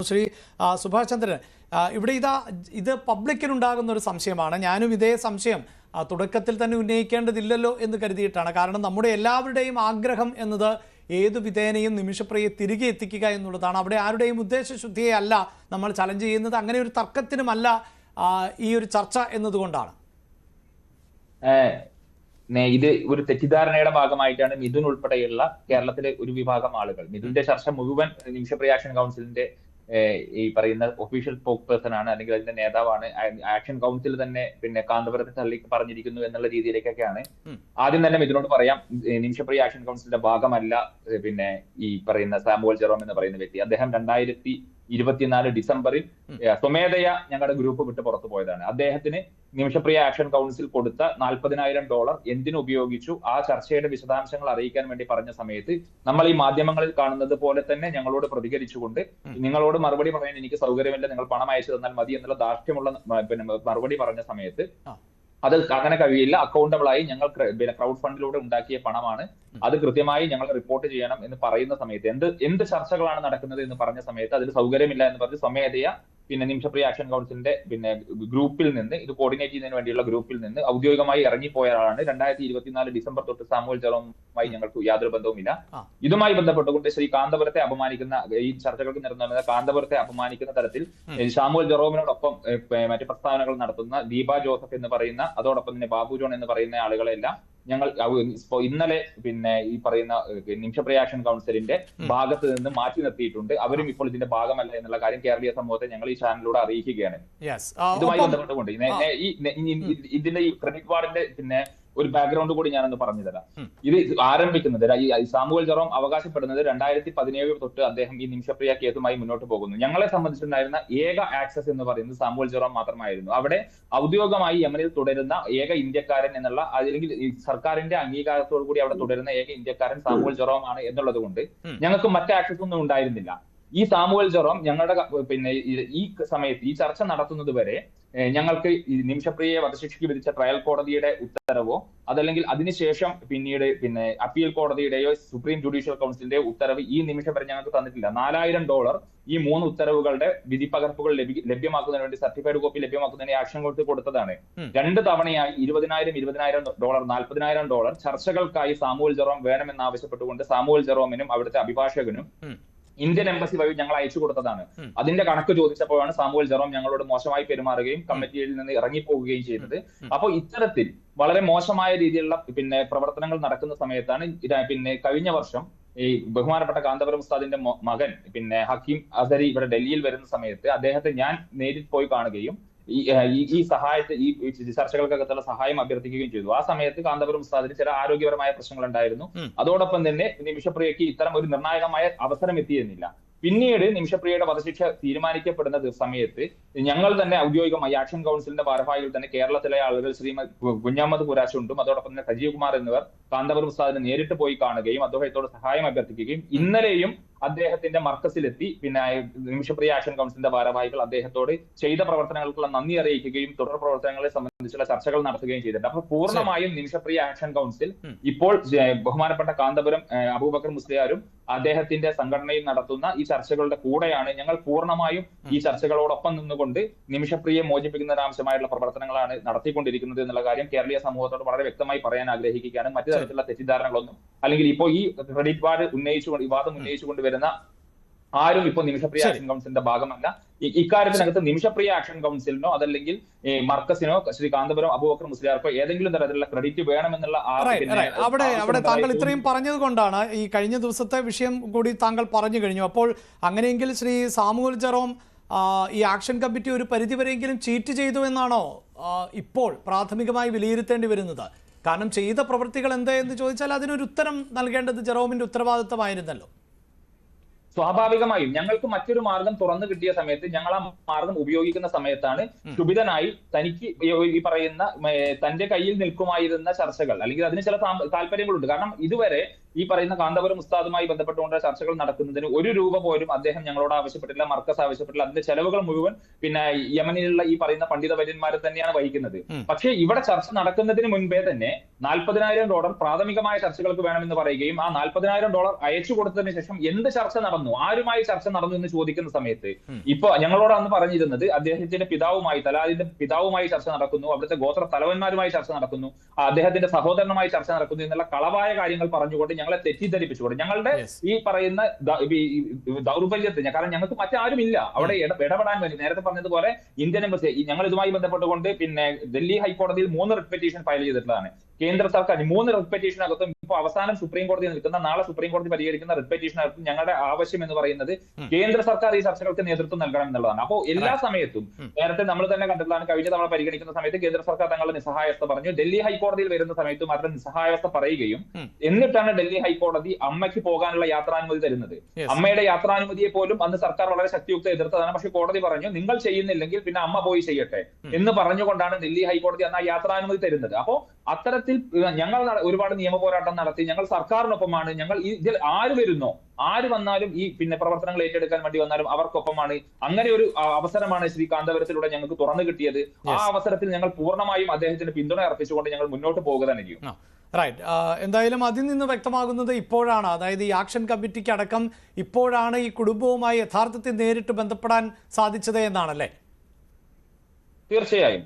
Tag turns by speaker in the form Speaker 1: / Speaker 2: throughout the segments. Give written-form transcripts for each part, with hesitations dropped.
Speaker 1: ശ്രീ സുഭാഷ് ചന്ദ്രൻ, ഇവിടെ ഇത് പബ്ലിക്കിനുണ്ടാകുന്ന ഒരു സംശയമാണ്. ഞാനും ഇതേ സംശയം തുടക്കത്തിൽ തന്നെ ഉന്നയിക്കേണ്ടതില്ലല്ലോ എന്ന് കരുതിയിട്ടാണ്. കാരണം നമ്മുടെ എല്ലാവരുടെയും ആഗ്രഹം എന്നത് ഏതു വിധേനയും നിമിഷപ്രിയയെ തിരികെ എത്തിക്കുക എന്നുള്ളതാണ്. അവിടെ ആരുടെയും ഉദ്ദേശശുദ്ധിയെ അല്ല നമ്മൾ ചലഞ്ച് ചെയ്യുന്നത്. അങ്ങനെ ഒരു തർക്കത്തിനുമല്ല ഈ ഒരു ചർച്ച എന്നതുകൊണ്ടാണ്.
Speaker 2: ഇത് ഒരു തെറ്റിദ്ധാരണയുടെ ഭാഗമായിട്ടാണ് മിഥുൻ ഉൾപ്പെടെയുള്ള കേരളത്തിലെ ഒരു വിഭാഗം ആളുകൾ, മിഥുന്റെ ചർച്ച മുഴുവൻ നിമിഷപ്രിയ ആക്ഷൻ കൗൺസിലിന്റെ ഈ പറയുന്ന ഒഫീഷ്യൽ സ്പോക്ക് പേഴ്സൺ ആണ്, അല്ലെങ്കിൽ അതിന്റെ നേതാവാണ്. ആക്ഷൻ കൗൺസിൽ തന്നെ പിന്നെ കാന്തപുരത്തെ തള്ളി പറഞ്ഞിരിക്കുന്നു എന്നുള്ള രീതിയിലേക്കൊക്കെയാണ്. ആദ്യം തന്നെ മിഥുനോട് പറയാം, നിമിഷപ്രിയ ആക്ഷൻ കൗൺസിലിന്റെ ഭാഗമല്ല പിന്നെ ഈ പറയുന്ന സാമുവൽ ജെറോം എന്ന് പറയുന്ന വ്യക്തി. അദ്ദേഹം 2024 ഡിസംബറിൽ സ്വമേധയാ ഞങ്ങളുടെ ഗ്രൂപ്പ് വിട്ട് പുറത്തു പോയതാണ്. അദ്ദേഹത്തിന് നിമിഷപ്രിയ ആക്ഷൻ കൗൺസിൽ കൊടുത്ത $40,000 എന്തിനു ഉപയോഗിച്ചു, ആ ചർച്ചയുടെ വിശദാംശങ്ങൾ അറിയിക്കാൻ വേണ്ടി പറഞ്ഞ സമയത്ത് നമ്മൾ ഈ മാധ്യമങ്ങളിൽ കാണുന്നത് പോലെ തന്നെ ഞങ്ങളോട് പ്രതികരിച്ചുകൊണ്ട് നിങ്ങളോട് മറുപടി പറയാൻ എനിക്ക് സൗകര്യമില്ല, നിങ്ങൾ പണം അയച്ചു തന്നാൽ മതി എന്നുള്ള ധാർഷ്ട്യമുള്ള പിന്നെ മറുപടി പറഞ്ഞ സമയത്ത് അത് അങ്ങനെ കഴിയില്ല, അക്കൗണ്ടബിൾ ആയി ഞങ്ങൾ ക്രൗഡ് ഫണ്ടിലൂടെ ഉണ്ടാക്കിയ പണമാണ്, അത് കൃത്യമായി ഞങ്ങൾ റിപ്പോർട്ട് ചെയ്യണം എന്ന് പറയുന്ന സമയത്ത് എന്ത് ചർച്ചകളാണ് നടക്കുന്നത് എന്ന് പറഞ്ഞ സമയത്ത് അതിൽ സൗകര്യമില്ല എന്ന് പറഞ്ഞ് സ്വമേധയാ പിന്നെ നിമിഷപ്രിയ ആക്ഷൻ കൗൺസിലിന്റെ പിന്നെ ഗ്രൂപ്പിൽ നിന്ന്, ഇത് കോർഡിനേറ്റ് ചെയ്യുന്നതിന് വേണ്ടിയുള്ള ഗ്രൂപ്പിൽ നിന്ന് ഔദ്യോഗികമായി ഇറങ്ങിപ്പോയ ആളാണ്. 2024 ഡിസംബർ തൊട്ട് സാമുവൽ ജെറോമുമായി ഞങ്ങൾക്ക് യാതൊരു ബന്ധവുമില്ല. ഇതുമായി ബന്ധപ്പെട്ടുകൊണ്ട് ശ്രീ കാന്തപുരത്തെ അപമാനിക്കുന്ന, ഈ ചർച്ചകൾക്ക് നടന്ന കാന്തപുരത്തെ അപമാനിക്കുന്ന തരത്തിൽ സാമുവൽ ജെറോമിനോടൊപ്പം മറ്റു പ്രസ്താവനകൾ നടത്തുന്ന ദീപ ജോസഫ് എന്ന് പറയുന്ന, അതോടൊപ്പം തന്നെ ബാബു ജോൺ എന്ന് പറയുന്ന ആളുകളെല്ലാം ഞങ്ങൾ ഇന്നലെ പിന്നെ ഈ പറയുന്ന നിമിഷപ്രിയ ആക്ഷൻ കൗൺസിലിന്റെ ഭാഗത്ത് നിന്ന് മാറ്റി നിർത്തിയിട്ടുണ്ട്. അവരും ഇപ്പോൾ ഇതിന്റെ ഭാഗമല്ല എന്നുള്ള കാര്യം കേരളീയ സമൂഹത്തെ ഞങ്ങൾ ഈ ചാനലിലൂടെ അറിയിക്കുകയാണ്. ഇതുമായി ബന്ധപ്പെട്ടുകൊണ്ട് ഇതിന്റെ ഈ ക്രെഡിറ്റ് കാർഡിന്റെ പിന്നെ ഒരു ബാക്ക്ഗ്രൗണ്ട് കൂടി ഞാനൊന്ന് പറഞ്ഞു തരാം. ഇത് ആരംഭിക്കുന്നത്, ഈ സാമുവൽ ജെറോം അവകാശപ്പെടുന്നത് 2017 തൊട്ട് അദ്ദേഹം ഈ നിമിഷപ്രിയ കേസുമായി മുന്നോട്ട് പോകുന്നു. ഞങ്ങളെ സംബന്ധിച്ചിട്ടുണ്ടായിരുന്ന ഏക ആക്സസ് എന്ന് പറയുന്നത് സാമുവൽ ജെറോം മാത്രമായിരുന്നു. അവിടെ ഔദ്യോഗികമായി യമനിൽ തുടരുന്ന ഏക ഇന്ത്യക്കാരൻ എന്നുള്ള, അല്ലെങ്കിൽ സർക്കാരിന്റെ അംഗീകാരത്തോടു കൂടി അവിടെ തുടരുന്ന ഏക ഇന്ത്യക്കാരൻ സാമുവൽ ജെറോം ആണ് എന്നുള്ളത് കൊണ്ട് ഞങ്ങൾക്ക് മറ്റ് ആക്സസ് ഒന്നും ഉണ്ടായിരുന്നില്ല. ഈ സാമുവൽ ജെറോം ഞങ്ങളുടെ പിന്നെ ഈ സമയത്ത് ഈ ചർച്ച നടത്തുന്നത് വരെ ഞങ്ങൾക്ക് നിമിഷപ്രിയയെ വധശിക്ഷയ്ക്ക് വിധിച്ച ട്രയൽ കോടതിയുടെ ഉത്തരവോ അതല്ലെങ്കിൽ അതിനുശേഷം പിന്നീട് പിന്നെ അപ്പീൽ കോടതിയുടെയോ സുപ്രീം ജുഡീഷ്യൽ കൗൺസിലിന്റെയോ ഉത്തരവ് ഈ നിമിഷം വരെ ഞങ്ങൾക്ക് തന്നിട്ടില്ല. $4,000 ഈ 3 ഉത്തരവുകളുടെ വിധിപ്പകർപ്പുകൾ ലഭ്യമാക്കുന്നതിന് വേണ്ടി, സർട്ടിഫൈഡ് കോപ്പി ലഭ്യമാക്കുന്നതിന് ആക്ഷൻ കോടതി കൊടുത്തതാണ്. 2 തവണയായി $20,000 $40,000 ചർച്ചകൾക്കായി സാമുവൽ ജെറോം വേണമെന്നാവശ്യപ്പെട്ടുകൊണ്ട് സാമുവൽ ജെറോമിനും അവിടുത്തെ അഭിഭാഷകനും ഇന്ത്യൻ എംബസി വഴി ഞങ്ങൾ അയച്ചു കൊടുത്തതാണ്. അതിന്റെ കണക്ക് ചോദിച്ചപ്പോഴാണ് സാമുവൽ ജെറോം ഞങ്ങളോട് മോശമായി പെരുമാറുകയും കമ്മിറ്റിയിൽ നിന്ന് ഇറങ്ങിപ്പോവുകയും ചെയ്തത്. അപ്പോൾ ഇത്തരത്തിൽ വളരെ മോശമായ രീതിയിലുള്ള പിന്നെ പ്രവർത്തനങ്ങൾ നടക്കുന്ന സമയത്താണ് പിന്നെ കഴിഞ്ഞ വർഷം ഈ ബഹുമാനപ്പെട്ട കാന്തപുരം ഉസ്താദിന്റെ മകൻ പിന്നെ ഹക്കീം അസരി ഇവിടെ ഡൽഹിയിൽ വരുന്ന സമയത്ത് അദ്ദേഹത്തെ ഞാൻ നേരിൽ പോയി കാണുകയും ഈ സഹായത്തെ, ഈ ചർച്ചകൾക്കകത്തുള്ള സഹായം അഭ്യർത്ഥിക്കുകയും ചെയ്തു. ആ സമയത്ത് കാന്തപുരം ഉസ്താദിന് ചില ആരോഗ്യപരമായ പ്രശ്നങ്ങൾ ഉണ്ടായിരുന്നു. അതോടൊപ്പം തന്നെ നിമിഷപ്രിയയ്ക്ക് ഇത്തരം ഒരു നിർണായകമായ അവസരം എത്തിയിരുന്നില്ല. പിന്നീട് നിമിഷപ്രിയയുടെ വധശിക്ഷ തീരുമാനിക്കപ്പെടുന്ന സമയത്ത് ഞങ്ങൾ തന്നെ ഔദ്യോഗികമായി ആക്ഷൻ കൗൺസിലിന്റെ ഭാരവാഹികൾ തന്നെ കേരളത്തിലെ ആളുകൾ ശ്രീമതി കുഞ്ഞാമത് പുരാശുണ്ടും അതോടൊപ്പം തന്നെ സജീവ് കുമാർ എന്നിവർ കാന്തപുരം ഉസ്താദിനെ നേരിട്ട് പോയി കാണുകയും അദ്ദേഹത്തോട് സഹായം അഭ്യർത്ഥിക്കുകയും ഇന്നലെയും അദ്ദേഹത്തിന്റെ മർക്കസിലെത്തി പിന്നെ നിമിഷപ്രിയ ആക്ഷൻ കൗൺസിലിന്റെ ഭാരവാഹികൾ അദ്ദേഹത്തോട് ചെയ്ത പ്രവർത്തനങ്ങൾക്കുള്ള നന്ദി അറിയിക്കുകയും തുടർ പ്രവർത്തനങ്ങളെ സംബന്ധിച്ചുള്ള ചർച്ചകൾ നടത്തുകയും ചെയ്തിട്ടുണ്ട്. അപ്പൊ പൂർണ്ണമായും നിമിഷപ്രിയ ആക്ഷൻ കൗൺസിൽ ഇപ്പോൾ ബഹുമാനപ്പെട്ട കാന്തപുരം അബൂബക്കർ മുസ്ലിയാരും അദ്ദേഹത്തിന്റെ സംഘടനയും നടത്തുന്ന ഈ ചർച്ചകളുടെ കൂടെയാണ്. ഞങ്ങൾ പൂർണ്ണമായും ഈ ചർച്ചകളോടൊപ്പം നിന്നുകൊണ്ട് നിമിഷപ്രിയയെ മോചിപ്പിക്കുന്ന ആവശ്യമായുള്ള പ്രവർത്തനങ്ങളാണ് നടത്തിക്കൊണ്ടിരിക്കുന്നത് എന്നുള്ള കാര്യം കേരളീയ സമൂഹത്തോട് വളരെ വ്യക്തമായി പറയാൻ ആഗ്രഹിക്കുകയാണ്. മറ്റു തരത്തിലുള്ള തെറ്റിദ്ധാരണകളൊന്നും, അല്ലെങ്കിൽ ഇപ്പോൾ ഈ ക്രെഡിറ്റ് കാർഡ് വിവാദം ഉന്നയിച്ചുകൊണ്ട് വരുന്ന ആരും ഇപ്പോൾ നിമിഷപ്രിയ ആക്ഷൻ കൗൺസിലിന്റെ ഭാഗമല്ല. ഇക്കാര്യത്തിനകത്ത് നിമിഷപ്രിയ ആക്ഷൻ കൗൺസിലിനോ അതല്ലെങ്കിൽ മർക്കസിനോ ശ്രീ കാന്തപുരം അബൂബക്കർ മുസ്ലിയാർക്കോ ഏതെങ്കിലും തരത്തിലുള്ള ക്രെഡിറ്റ് വേണമെന്നുള്ള
Speaker 1: അവിടെ താങ്കൾ ഇത്രയും പറഞ്ഞത് കൊണ്ടാണ് ഈ കഴിഞ്ഞ ദിവസത്തെ വിഷയം കൂടി താങ്കൾ പറഞ്ഞു കഴിഞ്ഞു. അപ്പോൾ അങ്ങനെയെങ്കിൽ ശ്രീ സാമുവൽ ജെറോം ഈ ആക്ഷൻ കമ്മിറ്റി ഒരു പരിധിവരെയെങ്കിലും ചീറ്റ് ചെയ്തു എന്നാണോ ഇപ്പോൾ പ്രാഥമികമായി വിലയിരുത്തേണ്ടി വരുന്നത്? കാരണം ചെയ്ത പ്രവൃത്തികൾ എന്താ എന്ന് ചോദിച്ചാൽ അതിനൊരു ഉത്തരം നൽകേണ്ടത് ജെറോമിന്റെ ഉത്തരവാദിത്തമായിരുന്നല്ലോ.
Speaker 2: സ്വാഭാവികമായും ഞങ്ങൾക്ക് മറ്റൊരു മാർഗം തുറന്നു കിട്ടിയ സമയത്ത് ഞങ്ങൾ ആ മാർഗം ഉപയോഗിക്കുന്ന സമയത്താണ് ക്ഷുഭിതനായി തനിക്ക് ഈ പറയുന്ന തന്റെ കയ്യിൽ നിൽക്കുമായിരുന്ന ചർച്ചകൾ, അല്ലെങ്കിൽ അതിന് ചില താല്പര്യങ്ങളുണ്ട്. കാരണം ഇതുവരെ ഈ പറയുന്ന കാന്തപുരം ഉസ്താദുമായി ബന്ധപ്പെട്ടുകൊണ്ട് ചർച്ചകൾ നടക്കുന്നതിന് 1 രൂപ പോലും അദ്ദേഹം ഞങ്ങളോട് ആവശ്യപ്പെട്ടില്ല, മർക്കസ് ആവശ്യപ്പെട്ടില്ല. അതിന്റെ ചെലവുകൾ മുഴുവൻ പിന്നെ യമനിലുള്ള ഈ പറയുന്ന പണ്ഡിത വര്യന്മാരെ തന്നെയാണ് വഹിക്കുന്നത്. പക്ഷേ ഇവിടെ ചർച്ച നടക്കുന്നതിന് മുൻപേ തന്നെ $40,000 പ്രാഥമികമായ ചർച്ചകൾക്ക് വേണമെന്ന് പറയുകയും ആ $40,000 അയച്ചു കൊടുത്തതിന് ശേഷം എന്ത് ചർച്ച നടന്നു, ആരുമായി ചർച്ച നടന്നു എന്ന് ചോദിക്കുന്ന സമയത്ത് ഇപ്പൊ ഞങ്ങളോട് അന്ന് പറഞ്ഞിരുന്നത് അദ്ദേഹത്തിന്റെ പിതാവുമായി, തലാലിന്റെ പിതാവുമായി ചർച്ച നടക്കുന്നു, അവിടുത്തെ ഗോത്ര തലവന്മാരുമായി ചർച്ച നടക്കുന്നു, അദ്ദേഹത്തിന്റെ സഹോദരനുമായി ചർച്ച നടക്കുന്നു എന്നുള്ള കളവായ കാര്യങ്ങൾ പറഞ്ഞുകൊണ്ട് ഞങ്ങളെ തെറ്റിദ്ധരിപ്പിച്ചുകൊണ്ട് ഞങ്ങളുടെ ഈ പറയുന്ന ദൗർബല്യത്തെ, കാരണം ഞങ്ങൾക്ക് മറ്റാരുമില്ല അവിടെ ഇടപെടാൻ വേണ്ടി. നേരത്തെ പറഞ്ഞതുപോലെ ഇന്ത്യൻ എംബസി ഞങ്ങൾ ഇതുമായി ബന്ധപ്പെട്ടുകൊണ്ട് പിന്നെ ഡൽഹി ഹൈക്കോടതിയിൽ 3 റിട്ട് പെറ്റീഷൻ ഫയൽ ചെയ്തിട്ടുള്ളതാണ്. കേന്ദ്ര സർക്കാർ 3 റിട്ട് പെറ്റീഷനകത്തും ഇപ്പോൾ അവസാനം സുപ്രീം കോടതി നിൽക്കുന്ന, നാളെ സുപ്രീം കോടതി പരിഹരിക്കുന്ന റിട്ട് പെറ്റീഷനകത്തും ഞങ്ങളുടെ ആവശ്യം എന്ന് പറയുന്നത് കേന്ദ്ര സർക്കാർ ഈ ചർച്ചകൾക്ക് നേതൃത്വം നൽകണം എന്നുള്ളതാണ്. അപ്പോൾ എല്ലാ സമയത്തും നേരത്തെ നമ്മൾ തന്നെ കണ്ടിട്ടുള്ളതാണ്, കഴിഞ്ഞ തവണ പരിഗണിക്കുന്ന സമയത്ത് കേന്ദ്ര സർക്കാർ തങ്ങളുടെ നിസ്സഹായാവസ്ഥ പറഞ്ഞു. ഡൽഹി ഹൈക്കോടതിയിൽ വരുന്ന സമയത്തും അവരുടെ നിസ്സഹായാവസ്ഥ പറയുകയും എന്നിട്ടാണ് ഡൽഹി ഹൈക്കോടതി അമ്മയ്ക്ക് പോകാനുള്ള യാത്രാനുമതി തരുന്നത്. അമ്മയുടെ യാത്രാനുമതിയെ പോലും അന്ന് സർക്കാർ വളരെ ശക്തിയുക്ത എതിർത്തതാണ്. പക്ഷെ കോടതി പറഞ്ഞു നിങ്ങൾ ചെയ്യുന്നില്ലെങ്കിൽ പിന്നെ അമ്മ പോയി ചെയ്യട്ടെ എന്ന് പറഞ്ഞുകൊണ്ടാണ് ഡൽഹി ഹൈക്കോടതി അന്ന് ആ യാത്രാനുമതി തരുന്നത്. അപ്പോ അത്തരത്തിൽ ഞങ്ങൾ ഒരുപാട് നിയമ പോരാട്ടം നടത്തി, ഞങ്ങൾ സർക്കാരിനൊപ്പമാണ്. ഞങ്ങൾ ഇതിൽ ആര് വരുന്നോ, ആര് വന്നാലും ഈ പിന്നെ പ്രവർത്തനങ്ങൾ ഏറ്റെടുക്കാൻ വേണ്ടി വന്നാലും അവർക്കൊപ്പമാണ്. അങ്ങനെ ഒരു അവസരമാണ് ശ്രീ കാന്തപുരത്തിലൂടെ ഞങ്ങൾക്ക് തുറന്നു കിട്ടിയത്. ആ അവസരത്തിൽ ഞങ്ങൾ പൂർണ്ണമായും അദ്ദേഹത്തിന് പിന്തുണ അർപ്പിച്ചുകൊണ്ട് ഞങ്ങൾ മുന്നോട്ട് പോകുക തന്നെ ചെയ്യും.
Speaker 1: റൈറ്റ്. എന്തായാലും അതിൽ നിന്ന് വ്യക്തമാകുന്നത് ഇപ്പോഴാണ്, അതായത് ഈ ആക്ഷൻ കമ്മിറ്റിക്ക് അടക്കം ഇപ്പോഴാണ് ഈ കുടുംബവുമായി യഥാർത്ഥത്തിൽ നേരിട്ട് ബന്ധപ്പെടാൻ സാധിച്ചത് എന്നാണല്ലേ?
Speaker 2: തീർച്ചയായും.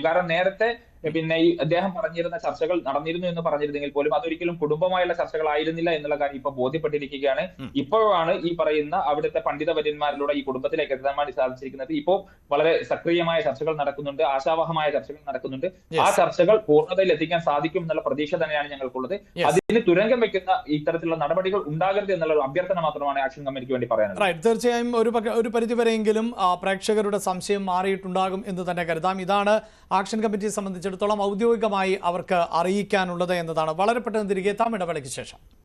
Speaker 2: കാരണം നേരത്തെ പിന്നെ ഈ അദ്ദേഹം പറഞ്ഞിരുന്ന ചർച്ചകൾ നടന്നിരുന്നു എന്ന് പറഞ്ഞിരുന്നെങ്കിൽ പോലും അതൊരിക്കലും കുടുംബമായുള്ള ചർച്ചകളായിരുന്നില്ല എന്നുള്ള കാര്യം ഇപ്പൊ ബോധ്യപ്പെട്ടിരിക്കുകയാണ്. ഇപ്പോഴാണ് ഈ പറയുന്ന അവിടുത്തെ പണ്ഡിത വര്യന്മാരിലൂടെ ഈ കുടുംബത്തിലേക്ക് എത്താൻ വേണ്ടി സാധിച്ചിരിക്കുന്നത്. ഇപ്പോൾ വളരെ സക്രിയമായ ചർച്ചകൾ നടക്കുന്നുണ്ട്, ആശാവഹമായ ചർച്ചകൾ നടക്കുന്നുണ്ട്. ആ ചർച്ചകൾ പൂർണ്ണതയിൽ എത്തിക്കാൻ സാധിക്കും എന്നുള്ള പ്രതീക്ഷ തന്നെയാണ് ഞങ്ങൾക്കുള്ളത്. അതിന് തുരങ്കം വെക്കുന്ന ഇത്തരത്തിലുള്ള നടപടികൾ ഉണ്ടാകരുത് എന്നുള്ള ഒരു അഭ്യർത്ഥന മാത്രമാണ് ആക്ഷൻ കമ്മിറ്റിക്ക് വേണ്ടി പറയാനുള്ളത്.
Speaker 1: തീർച്ചയായും ഒരു പരിധിവരെയെങ്കിലും പ്രേക്ഷകരുടെ സംശയം മാറിയിട്ടുണ്ടാകും എന്ന് തന്നെ കരുതാം. ഇതാണ് ആക്ഷൻ കമ്മിറ്റിയെ സംബന്ധിച്ചിടത്തോളം ഔദ്യോഗികമായി അവർക്ക് അറിയിക്കാനുള്ളത് എന്നതാണ്. വളരെ പെട്ടെന്ന് തിരികെ എത്താം ഇടവേളയ്ക്ക് ശേഷം.